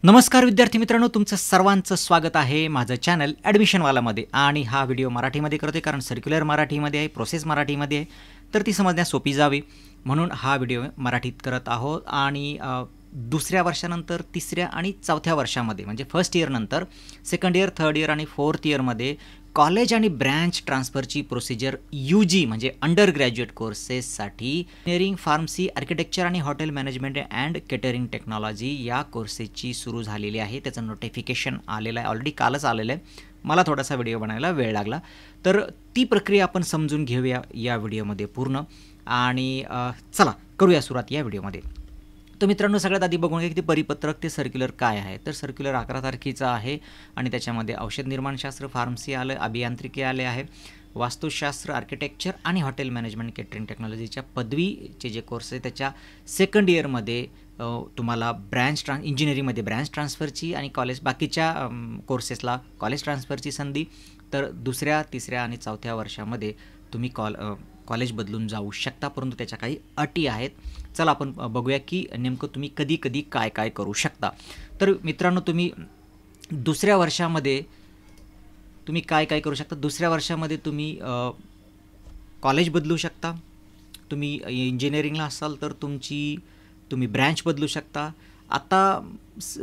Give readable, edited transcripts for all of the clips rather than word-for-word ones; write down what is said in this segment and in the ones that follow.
नमस्कार विद्यार्थी मित्रांनो, तुमचं सर्वांचं स्वागत आहे माझं चॅनल ॲडमिशनवालामध्ये. आणि हा व्हिडिओ मराठीमध्ये करतोय कारण सर्क्युलर मराठीमध्ये आहे, प्रोसेस मराठीमध्ये आहे, तर ती समजण्यास सोपी जावी म्हणून हा व्हिडिओ मराठीत करत आहोत. आणि दुसऱ्या वर्षानंतर तिसऱ्या आणि चौथ्या वर्षामध्ये म्हणजे फर्स्ट इयरनंतर सेकंड इयर, थर्ड इयर आणि फोर्थ इयरमध्ये कॉलेज आणि ब्रँच ट्रान्सफरची प्रोसिजर UG म्हणजे अंडर ग्रॅज्युएट कोर्सेससाठी इंजिनिअरिंग, फार्मसी, आर्किटेक्चर आणि hotel management and catering technology या कोर्सेसची सुरू झालेली आहे. त्याचं नोटिफिकेशन आलेलं आहे, ऑलरेडी कालच आलेलं आहे. मला थोडासा व्हिडिओ बनायला वेळ लागला, तर ती प्रक्रिया आपण समजून घेऊया या व्हिडिओमध्ये पूर्ण. आणि चला करूया सुरुवात या व्हिडिओमध्ये. तर मित्रांनो, सगळ्यात आधी बघून घ्या की ते परिपत्रक, ते सर्क्युलर काय आहे. तर सर्क्युलर 11 तारखेचं आहे आणि त्याच्यामध्ये औषध निर्माणशास्त्र, फार्मसी आलं, अभियांत्रिकी आले आहे, वास्तुशास्त्र, आर्किटेक्चर आणि हॉटेल मॅनेजमेंट केटरिंग टेक्नॉलॉजीच्या पदवीचे जे कोर्स आहे त्याच्या सेकंड इयरमध्ये तुम्हाला इंजिनिअरिंगमध्ये ब्रँच ट्रान्सफरची आणि कॉलेज बाकीच्या कोर्सेसला कॉलेज ट्रान्सफरची संधी. तर दुसऱ्या, तिसऱ्या आणि चौथ्या वर्षामध्ये तुम्ही कॉलेज बदलून जाऊ शकता, परंतु त्याच्या काही अटी आहेत. चला आपण बघूया की नेमकं तुम्ही कधी कधी काय काय करू शकता. तर मित्रांनो, तुम्ही दुसऱ्या वर्षामध्ये तुम्ही काय काय करू शकता. दुसऱ्या वर्षामध्ये तुम्ही कॉलेज बदलू शकता. तुम्ही इंजिनिअरिंगला असाल तर तुम्ही ब्रँच बदलू शकता. आता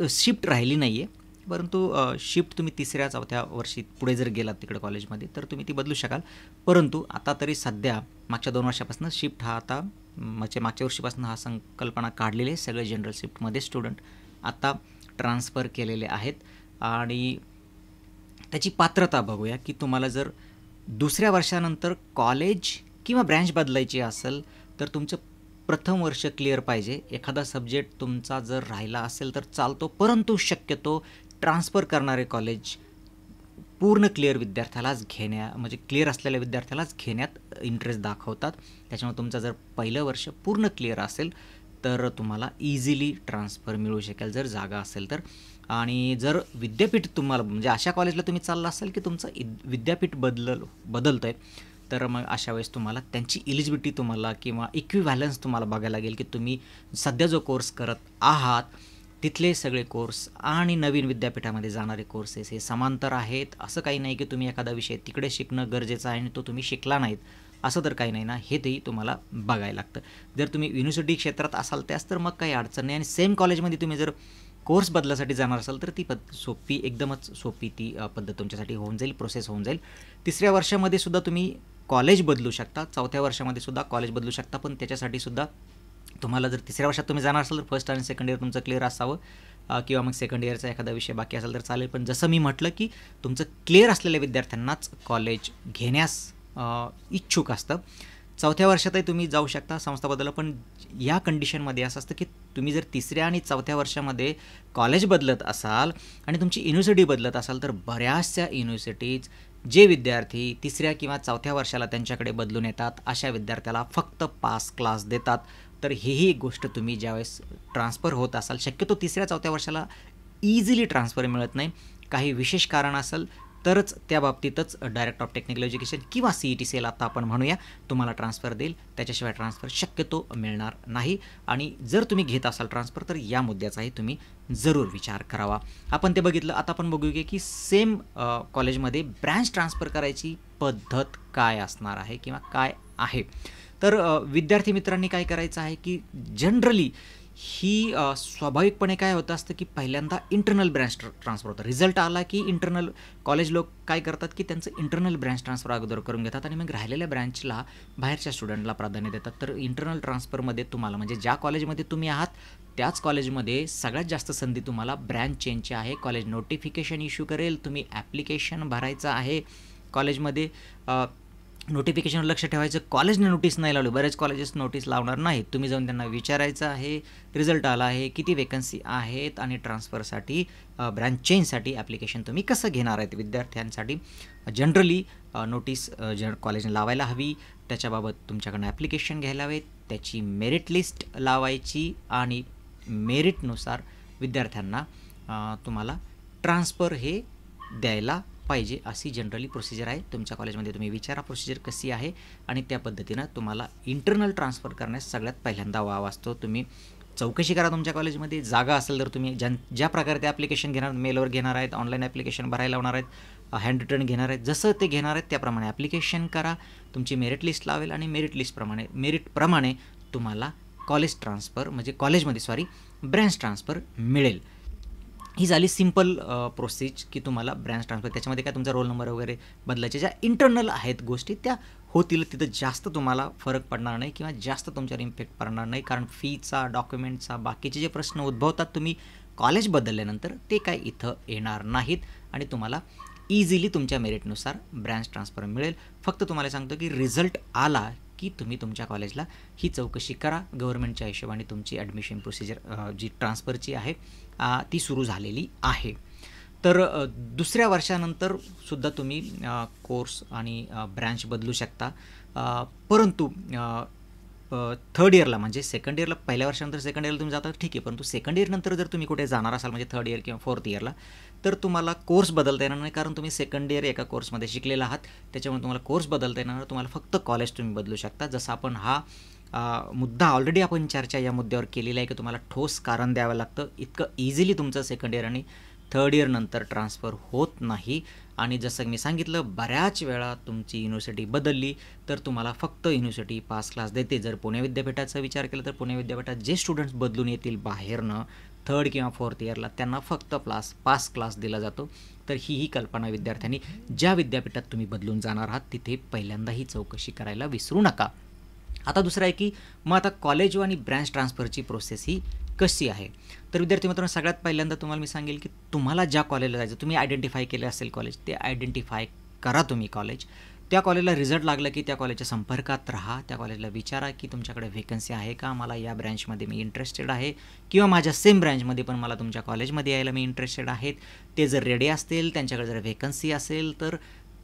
शिफ्ट राहिली नाही आहे, परंतु शिफ्ट तुम्ही तिसऱ्या चौथ्या वर्षी पुढे जर गेलात तिकडे कॉलेजमध्ये तर तुम्ही ती बदलू शकाल. परंतु आता तरी सध्या मागच्या 2 वर्षापासून शिफ्ट हा आता मागच्या वर्षीपासून हा संकल्पना काढलेली आहे. सगळे जनरल शिफ्टमध्ये स्टुडंट आता ट्रान्सफर केलेले आहेत. आणि त्याची पात्रता बघूया की तुम्हाला जर दुसऱ्या वर्षानंतर कॉलेज किंवा ब्रँच बदलायची असेल तर तुमचं प्रथम वर्ष क्लिअर पाहिजे. एखादा सब्जेक्ट तुमचा जर राहिला असेल तर चालतो, परंतु शक्यतो ट्रान्सफर करणारे कॉलेज पूर्ण क्लिअर विद्यार्थ्यालाच म्हणजे क्लिअर असलेल्या विद्यार्थ्यालाच घेण्यात इंटरेस्ट दाखवतात. त्याच्यामुळे तुमचं जर पहिलं वर्ष पूर्ण क्लिअर असेल तर तुम्हाला इझिली ट्रान्सफर मिळू शकेल जर जागा असेल तर. आणि जर विद्यापीठ तुम्हाला म्हणजे अशा कॉलेजला तुम्ही चालला असाल की तुमचं विद्यापीठ बदलतं आहे, तर मग अशा वेळेस तुम्हाला त्यांची इलिजिबिलिटी तुम्हाला किंवा इक्विव्हॅलन्स तुम्हाला बघायला लागेल की तुम्ही सध्या जो कोर्स करत आहात तिथले सगळे कोर्स आणि नवीन विद्यापीठामध्ये जाणारे कोर्सेस हे समांतर आहेत. असं काही नाही की तुम्ही एखादा विषय तिकडे शिकणं गरजेचं आहे आणि तो तुम्ही शिकला नाहीत असं तर काही नाही ना, हे तेही तुम्हाला बघायला लागतं. जर तुम्ही युनिव्हर्सिटी क्षेत्रात असाल त्यास तर मग काही अडचण नाही. आणि सेम कॉलेजमध्ये तुम्ही जर कोर्स बदलासाठी जाणार असाल तर ती एकदमच सोपी ती पद्धत तुमच्यासाठी होऊन जाईल, प्रोसेस होऊन जाईल. तिसऱ्या वर्षामध्ये सुद्धा तुम्ही कॉलेज बदलू शकता, चौथ्या वर्षामध्ये सुद्धा कॉलेज बदलू शकता. पण त्याच्यासाठी सुद्धा तुम्हाला जर तिसऱ्या वर्षात तुम्ही जाणार असाल तर फर्स्ट आणि सेकंड इयर तुमचं क्लिअर असावं किंवा मग सेकंड इयरचा एखादा विषय बाकी असेल तर चालेल. पण जसं मी म्हटलं की तुमचं क्लिअर असलेल्या विद्यार्थ्यांनाच कॉलेज घेण्यास इच्छुक असतं. चौथ्या वर्षातही तुम्ही जाऊ शकता संस्था बदलला, पण या कंडिशनमध्ये असं असतं की तुम्ही जर तिसऱ्या आणि चौथ्या वर्षामध्ये कॉलेज बदलत असाल आणि तुमची युनिव्हर्सिटी बदलत असाल तर बऱ्याचशा युनिव्हर्सिटीज जे विद्यार्थी तिसऱ्या किंवा चौथ्या वर्षाला त्यांच्याकडे बदलून येतात अशा विद्यार्थ्याला फक्त पास क्लास देतात. तर ही एक गोष्ट तुम्ही ज्यावेळेस ट्रान्सफर होत असाल, शक्यतो तिसऱ्या चौथ्या वर्षाला इझिली ट्रान्सफर मिळत नाही, काही विशेष कारण असेल तरच त्या बाबतीतच डायरेक्टर ऑफ टेक्निकल एज्युकेशन किंवा CET आता आपण म्हणूया तुम्हाला ट्रान्सफर देईल. त्याच्याशिवाय ट्रान्सफर शक्यतो मिळणार नाही. आणि जर तुम्ही घेत असाल ट्रान्सफर तर या मुद्द्याचाही तुम्ही जरूर विचार करावा. आपण ते बघितलं. आता आपण बघूया की सेम कॉलेजमध्ये ब्रँच ट्रान्सफर करायची पद्धत काय असणार आहे किंवा काय आहे. तर विद्यार्थी मित्रांनी काय करायचं आहे की जनरली ही स्वाभाविकपणे काय होतं असतं की पहिल्यांदा इंटरनल ब्रँच ट्रान्सफर होतं. रिझल्ट आला की इंटरनल कॉलेज लोक काय करतात की त्यांचं इंटरनल ब्रँच ट्रान्सफर अगोदर करून घेतात आणि मग राहिलेल्या ब्रँचला बाहेरच्या स्टुडंटला प्राधान्य देतात. तर इंटरनल ट्रान्सफरमध्ये तुम्हाला म्हणजे ज्या कॉलेजमध्ये तुम्ही आहात त्याच कॉलेजमध्ये सगळ्यात जास्त संधी तुम्हाला ब्रँच चेंजची आहे. कॉलेज नोटिफिकेशन इश्यू करेल, तुम्ही ॲप्लिकेशन भरायचं आहे कॉलेजमध्ये. नोटिफिकेशनवर लक्ष ठेवायचं, कॉलेजने नोटीस नाही लावली, बरेच कॉलेजेस नोटीस लावणार नाहीत. तुम्ही जाऊन त्यांना विचारायचं आहे रिझल्ट आला आहे, किती वेकन्सी आहेत आणि ट्रान्सफरसाठी ब्रँच चेंजसाठी ॲप्लिकेशन तुम्ही कसं घेणार आहेत. विद्यार्थ्यांसाठी जनरली नोटीस कॉलेजने लावायला हवी, त्याच्याबाबत तुमच्याकडनं ॲप्लिकेशन घ्यायला हवे, त्याची मेरिट लिस्ट लावायची आणि मेरिटनुसार विद्यार्थ्यांना तुम्हाला ट्रान्सफर हे द्यायला पाहिजे अशी जनरली प्रोसिजर आहे. तुमच्या कॉलेजमध्ये तुम्ही विचारा प्रोसिजर कशी आहे आणि त्या पद्धतीनं तुम्हाला इंटरनल ट्रान्सफर करण्यास सगळ्यात पहिल्यांदा वाव असतो. तुम्ही चौकशी करा तुमच्या कॉलेजमध्ये. जागा असेल तर तुम्ही ज्या प्रकारे ते ॲप्लिकेशन घेणार, मेलवर घेणार आहेत, ऑनलाईन ॲप्लिकेशन भरायला लावणार आहेत, हँड रिटर्न घेणार आहेत, जसं ते घेणार आहेत त्याप्रमाणे ॲप्लिकेशन करा. तुमची मेरिट लिस्ट लावेल आणि मेरिटप्रमाणे तुम्हाला कॉलेज ट्रान्सफर म्हणजे कॉलेजमध्ये ब्रँच ट्रान्सफर मिळेल. ही झाली सिंपल प्रोसेस की तुम्हाला ब्रँच ट्रान्सफर. त्याच्यामध्ये काय तुमचा रोल नंबर वगैरे बदलायचे ज्या इंटरनल आहेत गोष्टी त्या होतील. तिथं जास्त तुम्हाला फरक पडणार नाही किंवा जास्त तुमच्यावर इम्पॅक्ट पडणार नाही, कारण फीचा, डॉक्युमेंटचा, बाकीचे जे प्रश्न उद्भवतात तुम्ही कॉलेज बदलल्यानंतर ते काय इथं येणार नाहीत आणि तुम्हाला इझिली तुमच्या मेरिटनुसार ब्रँच ट्रान्सफर मिळेल. फक्त तुम्हाला सांगतो की रिझल्ट आला की तुम्ही तुमच्या कॉलेजला ही चौकशी करा. गव्हर्नमेंटच्या हिशोबाने तुमची ॲडमिशन प्रोसिजर जी ट्रान्सफरची आहे ती सुरू झालेली आहे. तर दुसऱ्या वर्षानंतर सुद्धा तुम्ही कोर्स आणि ब्रँच बदलू शकता. परंतु थर्ड इयरला म्हणजे सेकंड इयरला, पहिल्या वर्षानंतर सेकंड इयरला तुम्ही जाता ठीक आहे, परंतु सेकंड इयरनंतर जर तुम्ही कुठे जाणार असाल म्हणजे थर्ड इयर किंवा फोर्थ इयरला, तर तुम्हाला कोर्स बदलता येणार नाही, कारण तुम्ही सेकंड इयर एका कोर्समध्ये शिकलेला आहात. त्याच्यामुळे तुम्हाला कोर्स बदलता येणार नाही. तुम्हाला फक्त कॉलेज तुम्ही बदलू शकता. जसं आपण हा मुद्दा ऑलरेडी आपण चर्चा या मुद्द्यावर केलेला आहे की तुम्हाला ठोस कारण द्यावं लागतं. इतकं इझिली तुमचं सेकंड इयर आणि थर्ड इयरनंतर ट्रान्सफर होत नाही. आणि जसं मी सांगितलं, बऱ्याच वेळा तुमची युनिव्हर्सिटी बदलली तर तुम्हाला फक्त युनिव्हर्सिटी पास क्लास देते. जर पुणे विद्यापीठाचा विचार केला तर पुणे विद्यापीठात जे स्टुडंट्स बदलून येतील बाहेरनं थर्ड किंवा फोर्थ इयरला त्यांना फक्त पास क्लास दिला जातो. तर ही कल्पना विद्यार्थ्यांनी ज्या विद्यापीठात तुम्ही बदलून जाणार आहात तिथे पहिल्यांदा ही चौकशी करायला विसरू नका. आता दुसरं आहे की मग आता कॉलेज आणि ब्रँच ट्रान्सफरची प्रोसेस ही कशी आहे. तर विद्यार्थी मित्रांनो, सगळ्यात पहिल्यांदा तुम्हाला मी सांगेल की तुम्हाला ज्या कॉलेजला जायचं, तुम्ही आयडेंटिफाय केले असेल कॉलेज, ते आयडेंटिफाय करा तुम्ही कॉलेज. त्या कॉलेजला रिझल्ट लागला की त्या कॉलेजच्या संपर्कात राहा. त्या कॉलेजला विचारा की तुमच्याकडे व्हेकन्सी आहे का, मला या ब्रँचमध्ये मी इंटरेस्टेड आहे किंवा माझ्या सेम ब्रँचमध्ये पण मला तुमच्या कॉलेजमध्ये यायला मी इंटरेस्टेड आहेत. ते जर रेडी असतील, त्यांच्याकडे जर व्हेकन्सी असेल तर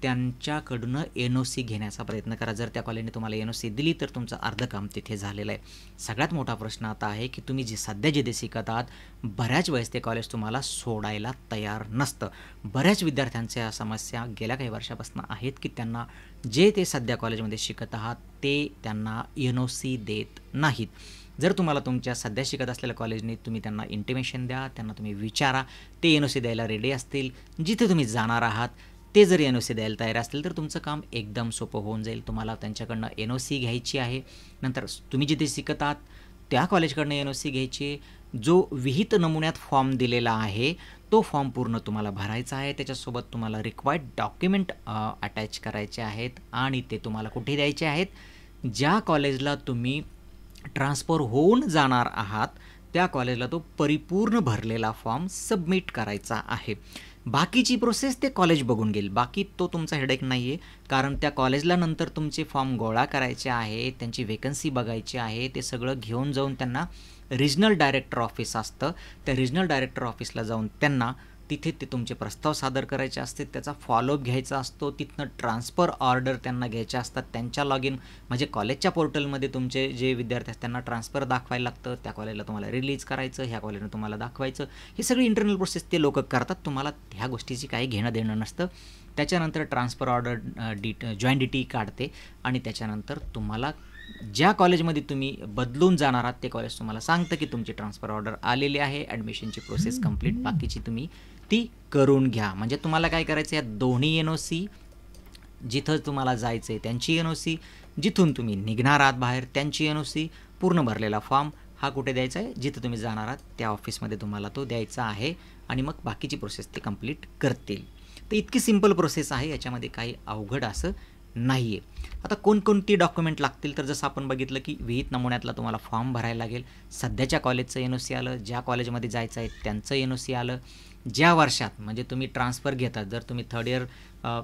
त्यांच्याकडून NOC घेण्याचा प्रयत्न करा. जर त्या कॉलेजने तुम्हाला NOC दिली तर तुमचं अर्धं काम तिथे झालेलं आहे. सगळ्यात मोठा प्रश्न आता आहे की तुम्ही सध्या जिथे शिकत आहात, बऱ्याच वेळेस ते कॉलेज तुम्हाला सोडायला तयार नसतं. बऱ्याच विद्यार्थ्यांच्या समस्या गेल्या काही वर्षापासून आहेत की त्यांना जे ते सध्या कॉलेजमध्ये शिकत आहात ते त्यांना NOC देत नाहीत. जर तुम्हाला तुमच्या सध्या शिकत असलेल्या कॉलेजने तुम्ही त्यांना इंटिमेशन द्या, त्यांना तुम्ही विचारा, ते NOC द्यायला रेडी असतील. जिथे तुम्ही जाणार आहात ते जर NOC द्यायला तयार असतील तर तुमचं काम एकदम सोपं होऊन जाईल. तुम्हाला त्यांच्याकडनं NOC घ्यायची आहे. नंतर तुम्ही जिथे शिकत आहात त्या कॉलेजकडनं NOC घ्यायची. जो विहित नमुन्यात फॉर्म दिलेला आहे तो फॉर्म पूर्ण तुम्हाला भरायचा आहे. त्याच्यासोबत तुम्हाला रिक्वायर्ड डॉक्युमेंट अटॅच करायचे आहेत आणि ते तुम्हाला कुठे द्यायचे आहेत, ज्या कॉलेजला तुम्ही ट्रान्सफर होऊन जाणार आहात त्या कॉलेजला तो परिपूर्ण भरलेला फॉर्म सबमिट करायचा आहे. बाकीची प्रोसेस ते कॉलेज बघून घेईल. बाकी तो तुमचा हेडेक नाही आहे, कारण त्या कॉलेजला नंतर तुमचे फॉर्म गोळा करायचे आहे, त्यांची व्हेकन्सी बघायची आहे. ते सगळं घेऊन जाऊन त्यांना रिजनल डायरेक्टर ऑफिस असतं, त्या रिजनल डायरेक्टर ऑफिसला जाऊन त्यांना तिथे ते तुमचे प्रस्ताव सादर करायचे असते, त्याचा फॉलोअप घ्यायचा असतो. तिथनं ट्रान्सफर ऑर्डर त्यांना घ्यायच्या असतात. त्यांच्या लॉगिन म्हणजे कॉलेजच्या पोर्टलमध्ये तुमचे जे विद्यार्थी असतात त्यांना ट्रान्सफर दाखवायला लागतं. त्या कॉलेजला तुम्हाला रिलीज करायचं, ह्या कॉलेजला तुम्हाला दाखवायचं. ही सगळी इंटरनल प्रोसेस ते लोक करतात. तुम्हाला ह्या गोष्टीची काही घेणं देणं नसतं. त्याच्यानंतर ट्रान्सफर ऑर्डर जॉईन DT काढते आणि त्याच्यानंतर तुम्हाला ज्या कॉलेजमध्ये तुम्ही बदलून जाणार आहात ते कॉलेज तुम्हाला सांगतं की तुमची ट्रान्सफर ऑर्डर आलेली आहे, ॲडमिशनची प्रोसेस कंप्लीट, बाकीची तुम्ही ती करून घ्या. म्हणजे तुम्हाला काय करायचं, या दोन्ही NOC, जिथं तुम्हाला जायचं आहे त्यांची NOC, जिथून तुम्ही निघणार आहात बाहेर त्यांची NOC, पूर्ण भरलेला फॉर्म हा कुठे द्यायचा आहे, जिथं तुम्ही जाणार आहात त्या ऑफिसमध्ये तुम्हाला तो द्यायचा आहे आणि मग बाकीची प्रोसेस ते कंप्लीट करतील. तर इतकी सिंपल प्रोसेस आहे, याच्यामध्ये काही अवघड असं नाही आहे. आता कोणकोणती डॉक्युमेंट लागतील तर जसं आपण बघितलं की विहित नमुन्यातला तुम्हाला फॉर्म भरायला लागेल. सध्याच्या कॉलेजचं NOC आलं, ज्या कॉलेजमध्ये जायचं आहे त्यांचं NOC आलं. ज्या वर्षात म्हणजे तुम्ही ट्रान्सफर घेतात, जर तुम्ही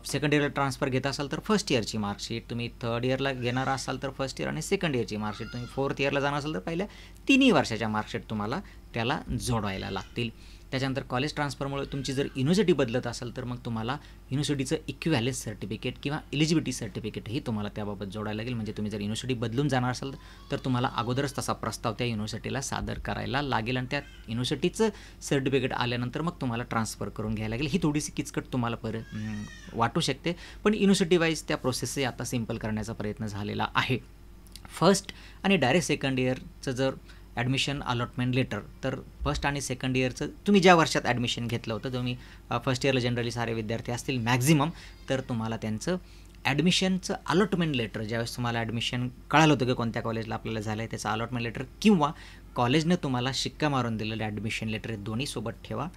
सेकंड इयरला ट्रान्सफर घेत असाल तर फर्स्ट इयरची मार्कशीट, तुम्ही थर्ड इयरला घेणार असाल तर फर्स्ट इयर आणि सेकंड इयरची मार्कशीट, तुम्ही फोर्थ इयरला जाणार असाल तर पहिल्या 3 वर्षाच्या मार्कशीट तुम्हाला त्याला जोडवायला लागतील. त्याच्यानंतर कॉलेज ट्रान्सफरमुळे तुमची जर युनिव्हर्सिटी बदलत असेल तर मग तुम्हाला युनिव्हर्सिटीचं इक्विव्हॅलन्स सर्टिफिकेट किंवा एलिजिबिलिटी सर्टिफिकेटही तुम्हाला त्याबाबत जोडायला लागेल. म्हणजे तुम्ही जर युनिव्हर्सिटी बदलून जाणार असाल तर तुम्हाला अगोदरच तसा प्रस्ताव त्या युनिव्हर्सिटीला सादर करायला लागेल आणि त्या युनिव्हर्सिटीचं सर्टिफिकेट आल्यानंतर मग तुम्हाला ट्रान्सफर करून घ्यायला लागेल. ही थोडीशी किचकट तुम्हाला वाटू शकते, पण युनिव्हर्सिटी वाईज त्या प्रोसेसही आता सिम्पल करण्याचा प्रयत्न झालेला आहे. फर्स्ट आणि डायरेक्ट सेकंड इयरचं जर ॲडमिशन अलॉटमेंट लेटर, तर फर्स्ट आणि सेकंड इयरचं तुम्ही ज्या वर्षात ॲडमिशन घेतलं होतं, तुम्ही फर्स्ट इयरला जनरली सारे विद्यार्थी असतील मॅक्झिमम, तर तुम्हाला त्यांचं ॲडमिशनचं अलॉटमेंट लेटर, ज्यावेळेस तुम्हाला ॲडमिशन कळालं होतं की कोणत्या कॉलेजला आपल्याला झालं आहे त्याचं अलॉटमेंट लेटर, किंवा कॉलेजनं तुम्हाला शिक्का मारून दिलेलं ॲडमिशन लेटर, हे दोन्ही सोबत ठेवा.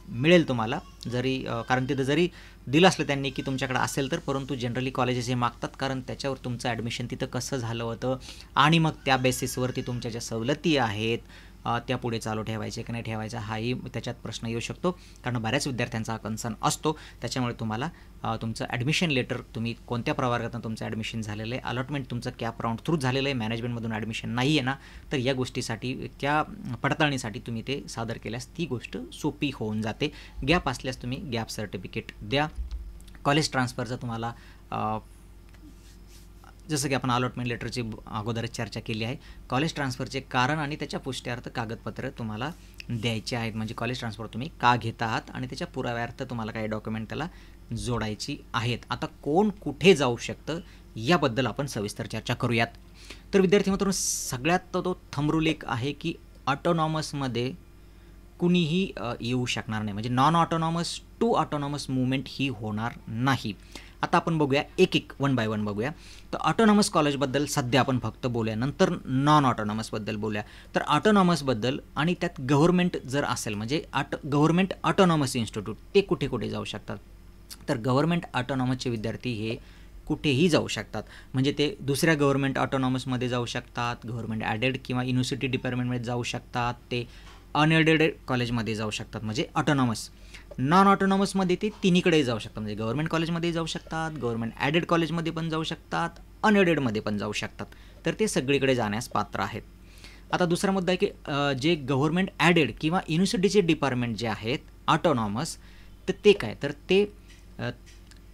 मिळेल तुम्हाला, जरी कारण तिथं जरी दिलं असलं त्यांनी की तुमच्याकडे असेल तर, परंतु जनरली कॉलेजेस हे मागतात, कारण त्याच्यावर तुमचं ॲडमिशन तिथं कसं झालं होतं आणि मग त्या बेसिसवरती तुमच्या ज्या सवलती आहेत त्या पुढे चालू ठेवायचे की नाही ठेवायचा, हाही त्याच्यात प्रश्न येऊ शकतो, कारण बऱ्याच विद्यार्थ्यांचा हा कन्सर्न असतो. त्याच्यामुळे तुम्हाला तुमचं ॲडमिशन लेटर, तुम्ही कोणत्या प्रवर्गातून तुमचं ॲडमिशन झालेलं आहे, अलॉटमेंट तुमचं कॅप राऊंड थ्रू झालेलं आहे, मॅनेजमेंटमधून ॲडमिशन नाही आहे ना, तर या गोष्टीसाठी, त्या पडताळणीसाठी तुम्ही ते सादर केल्यास ती गोष्ट सोपी होऊन जाते. गॅप असल्यास तुम्ही गॅप सर्टिफिकेट द्या. कॉलेज ट्रान्सफरचं तुम्हाला जसं की आपण अलॉटमेंट लेटरची अगोदरच चर्चा केली आहे, कॉलेज ट्रान्सफरचे कारण आणि त्याच्या पुष्ट्यार्थ कागदपत्र तुम्हाला द्यायचे आहेत. म्हणजे कॉलेज ट्रान्सफर तुम्ही का घेत आहात आणि त्याच्या पुराव्यार्थ तुम्हाला काही डॉक्युमेंट त्याला जोडायची आहेत. आता कोण कुठे जाऊ शकतं याबद्दल आपण सविस्तर चर्चा करूयात. तर विद्यार्थी मित्रांनो, सगळ्यात तो थंब रूल एक आहे की ऑटोनॉमसमध्ये कुणीही येऊ शकणार नाही, म्हणजे non autonomous to autonomous movement ही होणार नाही. आता आपण बघूया एक वन बाय वन बघूया. तर ऑटोनॉमस कॉलेजबद्दल सध्या आपण फक्त बोलूया, नंतर नॉन ऑटोनॉमसबद्दल बोलूया. तर ऑटोनॉमसबद्दल आणि त्यात गव्हर्नमेंट जर असेल, म्हणजे गव्हर्नमेंट ऑटोनॉमस इन्स्टिट्यूट, ते कुठे कुठे जाऊ शकतात. तर गव्हर्नमेंट ऑटोनॉमसचे विद्यार्थी हे कुठेही जाऊ शकतात, म्हणजे ते दुसऱ्या गव्हर्नमेंट ऑटोनॉमसमध्ये जाऊ शकतात, गव्हर्नमेंट ॲडेड किंवा युनिव्हर्सिटी डिपार्टमेंटमध्ये जाऊ शकतात, ते अनएडेड कॉलेजमध्ये जाऊ शकतात, म्हणजे ऑटोनॉमस. नॉन ऑटोनॉमसमध्ये ते तिन्हीकडे जाऊ शकतात, म्हणजे गव्हर्नमेंट कॉलेजमध्ये जाऊ शकतात, गव्हर्नमेंट ॲडेड कॉलेजमध्ये पण जाऊ शकतात, अनएडेडमध्ये पण जाऊ शकतात. तर ते सगळीकडे जाण्यास पात्र आहेत. आता दुसरा मुद्दा आहे की जे गव्हर्नमेंट ॲडेड किंवा युनिव्हर्सिटीचे डिपार्टमेंट जे आहेत ऑटोनॉमस, तर ते काय, तर ते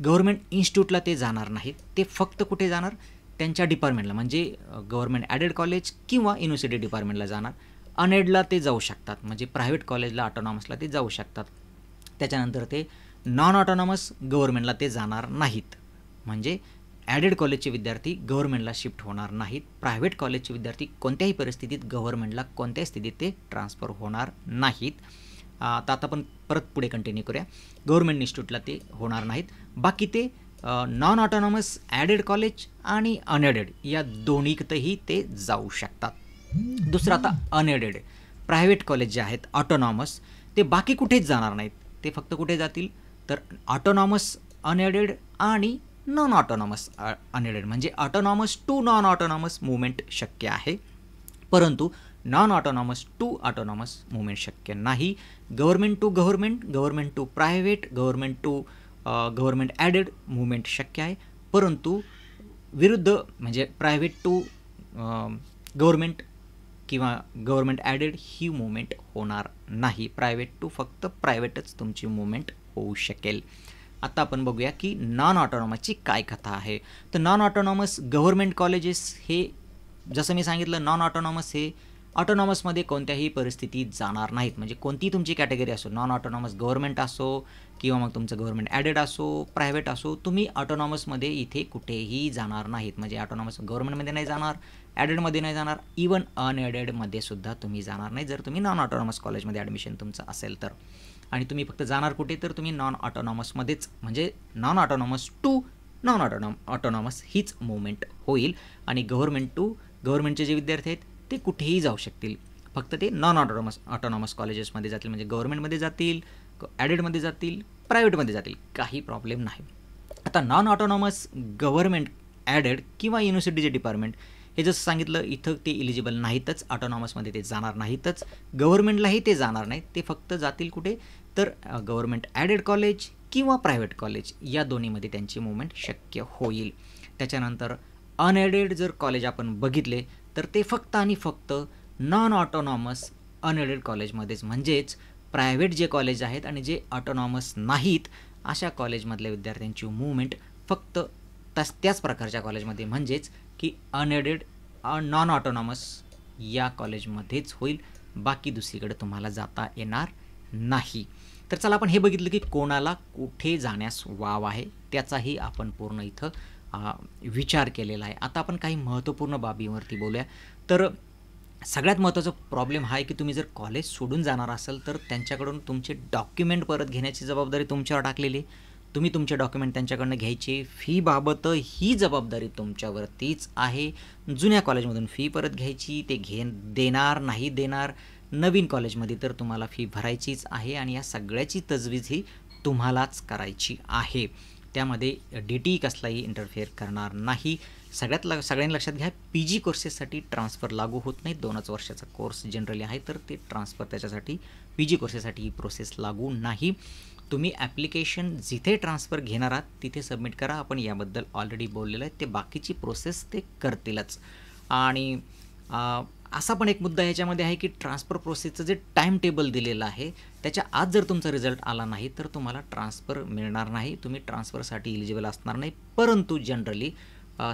गव्हर्नमेंट इन्स्टिट्यूटला ते जाणार नाहीत, ते फक्त कुठे जाणार, त्यांच्या डिपार्टमेंटला, म्हणजे गव्हर्नमेंट ॲडेड कॉलेज किंवा युनिव्हर्सिटी डिपार्टमेंटला जाणार. अनएडला ते जाऊ शकतात, म्हणजे प्रायव्हेट कॉलेजला ऑटोनॉमसला ते जाऊ शकतात. त्याच्यानंतर ते नॉन ऑटोनॉमस गव्हर्नमेंटला ते जाणार नाहीत, म्हणजे ॲडेड कॉलेजचे विद्यार्थी गव्हर्नमेंटला शिफ्ट होणार नाहीत. प्रायव्हेट कॉलेजचे विद्यार्थी कोणत्याही परिस्थितीत गव्हर्नमेंटला कोणत्याही स्थितीत ते ट्रान्सफर होणार नाहीत. आता आपण परत पुढे कंटिन्यू करूया. गव्हर्नमेंट इन्स्टिट्यूटला ते होणार नाहीत. बाकी ते नॉन ऑटोनॉमस, ॲडेड कॉलेज आणि अनएडेड या दोन्हीतही ते जाऊ शकतात. दुसरं आता अनएडेड प्रायव्हेट कॉलेज जे आहेत ऑटोनॉमस, ते बाकी कुठेच जाणार नाहीत, ते फक्त कुठे जातील, तर ऑटोनॉमस अनएडेड आणि नॉन ऑटोनॉमस अनएडेड, म्हणजे autonomous to non autonomous movement शक्य आहे, परंतु non autonomous to autonomous movement शक्य नाही. Government to government, government to private, government to government aided movement शक्य आहे, परंतु विरुद्ध, म्हणजे प्रायव्हेट टू गव्हर्नमेंट किंवा गव्हर्नमेंट ॲडेड ही मूवमेंट होणार नाही. प्रायव्हेट टू फक्त प्रायव्हेटच तुमची मूवमेंट होऊ शकेल. आता आपण बघूया की नॉन ऑटोनॉमसची काय कथा आहे. तर नॉन ऑटोनॉमस गव्हर्नमेंट कॉलेजेस हे, जसं मी सांगितलं, नॉन ऑटोनॉमस हे ऑटोनॉमसमध्ये कोणत्याही परिस्थितीत जाणार नाहीत, म्हणजे कोणतीही तुमची कॅटेगरी असो, नॉन ऑटोनॉमस गव्हर्नमेंट असो किंवा मग तुमचं गव्हर्नमेंट ॲडेड असो, प्रायव्हेट असो, तुम्ही ऑटोनॉमसमध्ये इथे कुठेही जाणार नाहीत. म्हणजे ऑटोनॉमस गव्हर्नमेंटमध्ये नाही जाणार, ॲडेडमध्ये नाही जाणार, इवन अनएडेडमध्ये सुद्धा तुम्ही जाणार नाही, जर तुम्ही नॉन ऑटोनॉमस कॉलेजमध्ये ॲडमिशन तुमचं असेल तर. आणि तुम्ही फक्त जाणार कुठे, तर तुम्ही नॉन ऑटोनॉमसमध्येच, म्हणजे non autonomous to non autonomous हीच मूवमेंट होईल. आणि गव्हर्नमेंट टू गव्हर्नमेंटचे जे विद्यार्थी आहेत ते कुठेही जाऊ शकतील, फक्त ते नॉन ऑटोनॉमस कॉलेजेसमध्ये जातील, म्हणजे गव्हर्नमेंटमध्ये जातील, ॲडेडमध्ये जातील, प्रायव्हेटमध्ये जातील, काही प्रॉब्लेम नाही. आता नॉन ऑटोनॉमस गव्हर्नमेंट ॲडेड किंवा युनिव्हर्सिटीचे डिपार्टमेंट हे जसं सांगितलं, इथं ते इलिजिबल नाहीतच, ऑटोनॉमसमध्ये ते जाणार नाहीतच, गव्हर्नमेंटलाही ते जाणार नाहीत, ते फक्त जातील कुठे, तर गव्हर्नमेंट ॲडेड कॉलेज किंवा प्रायव्हेट कॉलेज या दोन्हीमध्ये त्यांची मूवमेंट शक्य होईल. त्याच्यानंतर अनएडेड जर कॉलेज आपण बघितले, तर ते फक्त आणि फक्त नॉन ऑटोनॉमस अनएडेड कॉलेजमध्येच, म्हणजेच प्रायव्हेट जे कॉलेज आहेत आणि जे ऑटोनॉमस नाहीत अशा कॉलेजमधल्या विद्यार्थ्यांची मूवमेंट फक्त त्याच प्रकारच्या कॉलेजमध्ये, म्हणजेच की अनएडेड नॉन ऑटोनॉमस या कॉलेजमध्येच होईल, बाकी दुसरीकडे तुम्हाला जाता येणार नाही. तर चला आपण हे बघितलं की कोणाला कुठे जाण्यास वाव आहे, त्याचाही आपण पूर्ण इथं विचार केलेला आहे. आता आपण काही महत्त्वपूर्ण बाबींवरती बोलूया. तर सगळ्यात महत्त्वाचा प्रॉब्लेम हा आहे की तुम्ही जर कॉलेज सोडून जाणार असाल तर त्यांच्याकडून तुमचे डॉक्युमेंट परत घेण्याची जबाबदारी तुमच्यावर टाकलेली आहे. तुम्ही तुमचे डॉक्युमेंट त्यांच्याकडनं घ्यायचे. फीबाबत ही जबाबदारी तुमच्यावरतीच आहे. जुन्या कॉलेजमधून फी परत घ्यायची, ते देणार नाही देणार. नवीन कॉलेजमध्ये तर तुम्हाला फी भरायचीच आहे आणि या सगळ्याची तजवीज ही तुम्हालाच करायची आहे. त्यामध्ये डी-टी कसलाही इंटरफेअर करणार नाही. सगळ्यांनी लक्षात घ्या, पी-जी कोर्सेससाठी ट्रान्सफर लागू होत नाही. 2च वर्षाचा कोर्स जनरली आहे, तर ते ट्रान्सफर त्याच्यासाठी पी-जी कोर्सेससाठी ही प्रोसेस लागू नाही. तुम्ही ॲप्लिकेशन जिथे ट्रान्सफर घेणार आहात तिथे सबमिट करा. आपण याबद्दल ऑलरेडी बोललेलं आहे. ते बाकीची प्रोसेस ते करतीलच. आणि असा पण एक मुद्दा ह्याच्यामध्ये आहे की ट्रान्सफर प्रोसेसचं जे टाईम टेबल दिलेलं आहे त्याच्या आत जर तुमचा रिझल्ट आला नाही तर तुम्हाला ट्रान्सफर मिळणार नाही. तुम्ही ट्रान्सफरसाठी इलिजिबल असणार नाही. परंतु जनरली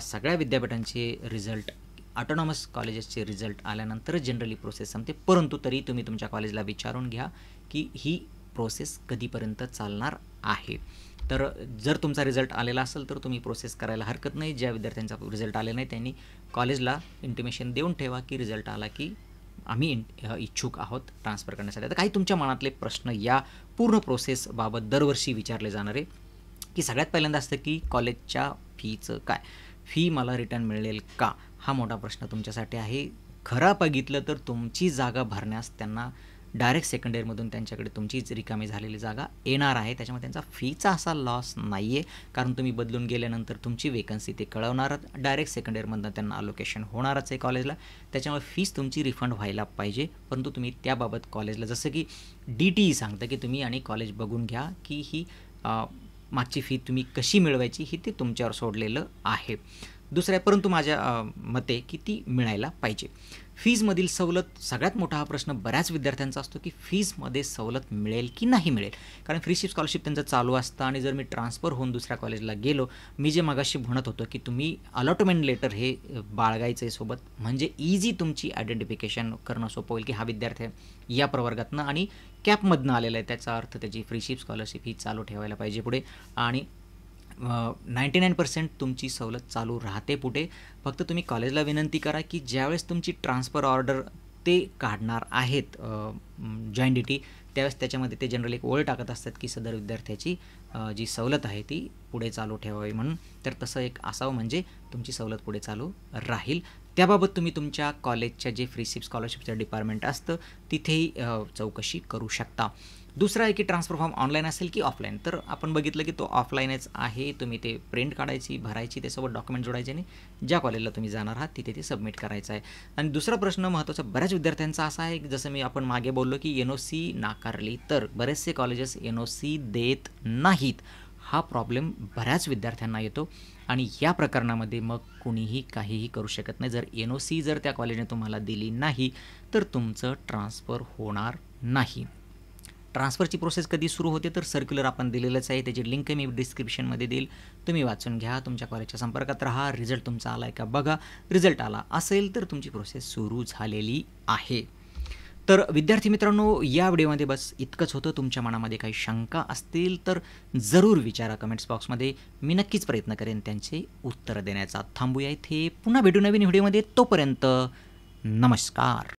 सगळ्या विद्यापीठांचे रिझल्ट, ऑटोनॉमस कॉलेजेसचे रिझल्ट आल्यानंतर जनरली प्रोसेस संपते. परंतु तरी तुम्ही तुमच्या कॉलेजला विचारून घ्या की ही प्रोसेस कधीपर्यंत चालणार आहे. तर जर तुमचा रिझल्ट आलेला असेल तर तुम्ही प्रोसेस करायला हरकत नाही. ज्या विद्यार्थ्यांचा रिझल्ट आलेला नाही त्यांनी कॉलेजला इंटिमेशन देऊन ठेवा की रिझल्ट आला की आम्ही इच्छुक आहोत ट्रान्सफर करण्यासाठी. आता काही तुमच्या मनातले प्रश्न या पूर्ण प्रोसेसबाबत दरवर्षी विचारले जाणारे, की सगळ्यात पहिल्यांदा असतं की कॉलेजच्या फीचं काय? फी मला रिटर्न मिळेल का? हा मोठा प्रश्न तुमच्यासाठी आहे. खरं बघितलं तर तुमची जागा भरण्यास त्यांना डायरेक्ट सेकंड इयरमधून त्यांच्याकडे तुमचीच रिकामी झालेली जागा येणार आहे. त्याच्यामुळे त्यांचा फीचा असा लॉस नाही आहे, कारण तुम्ही बदलून गेल्यानंतर तुमची वेकन्सी ते कळवणारच. डायरेक्ट सेकंड इयरमधनं त्यांना अलोकेशन होणारच आहे कॉलेजला. त्याच्यामुळे फीस तुमची रिफंड व्हायला पाहिजे. परंतु तुम्ही त्याबाबत कॉलेजला, जसं की डी-टी सांगतं की तुम्ही आणि कॉलेज बघून घ्या की ही मागची फी तुम्ही कशी मिळवायची ही ते तुमच्यावर सोडलेलं आहे. दुसरं आहे, परंतु माझ्या मते की ती मिळायला पाहिजे. फीजमधील सवलत, सगळ्यात मोठा हा प्रश्न बऱ्याच विद्यार्थ्यांचा असतो की फीजमध्ये सवलत मिळेल की नाही मिळेल. कारण फ्रीशिप स्कॉलरशिप त्यांचं चालू असतं आणि जर मी ट्रान्सफर होऊन दुसऱ्या कॉलेजला गेलो, मी जे मगाशी म्हणत होतो की तुम्ही अलॉटमेंट लेटर हे बाळगायचं आहे सोबत, म्हणजे इझी तुमची आयडेंटिफिकेशन करणं सोपं होईल की हा विद्यार्थी या प्रवर्गातनं आणि कॅपमधनं आलेला आहे. त्याचा अर्थ त्याची फ्रीशिप स्कॉलरशिप ही चालू ठेवायला पाहिजे पुढे. आणि 99% तुमची सवलत चालू राहते पुढे. फक्त तुम्ही कॉलेजला विनंती करा की ज्यावेळेस तुमची ट्रान्सफर ऑर्डर ते काढणार आहेत जॉईन डी-टी, त्यावेळेस त्याच्यामध्ये ते जनरली एक ओळ टाकत असतात की सदर विद्यार्थ्याची जी सवलत आहे ती पुढे चालू ठेवावी म्हणून. तर तसं एक असावं म्हणजे तुमची सवलत पुढे चालू राहील. त्याबाबत तुम्ही तुमच्या कॉलेजच्या जे फ्रीशिप स्कॉलरशिपचं डिपार्टमेंट असतं तिथेही चौकशी करू शकता. दुसरं आहे की ट्रान्सफर फॉर्म ऑनलाईन असेल की ऑफलाईन. तर आपण बघितलं की तो ऑफलाईनच आहे. तुम्ही ते प्रिंट काढायची, भरायची, त्यासोबत डॉक्युमेंट जोडायचे आणि ज्या कॉलेजला तुम्ही जाणार आहात तिथे ते सबमिट करायचं आहे. आणि दुसरा प्रश्न महत्त्वाचा बऱ्याच विद्यार्थ्यांचा असा आहे की जसं मी आपण मागे बोललो की NOC नाकारली तर बरेचसे कॉलेजेस NOC देत नाहीत. हा प्रॉब्लेम बऱ्याच विद्यार्थ्यांना येतो आणि या प्रकरणामध्ये मग कुणीही काहीही करू शकत नाही. जर NOC जर त्या कॉलेजने तुम्हाला दिली नाही तर तुमचं ट्रान्सफर होणार नाही. ट्रान्सफरची प्रोसेस कधी सुरू होते तर सर्क्युलर आपण दिलेलंच आहे. त्याची लिंक मी डिस्क्रिप्शनमध्ये देईल. तुम्ही वाचून घ्या. तुमच्या कॉलेजच्या संपर्कात राहा. रिझल्ट तुमचा आला आहे का बघा. रिझल्ट आला असेल तर तुमची प्रोसेस सुरू झालेली आहे. तर विद्यार्थी मित्रांनो, या व्हिडिओमध्ये बस इतकंच होतं. तुमच्या मनामध्ये काही शंका असतील तर जरूर विचारा कमेंट्स बॉक्समध्ये. मी नक्कीच प्रयत्न करेन त्यांचे उत्तर देण्याचा. थांबूया इथे. पुन्हा भेटू नवीन व्हिडिओमध्ये. तोपर्यंत नमस्कार.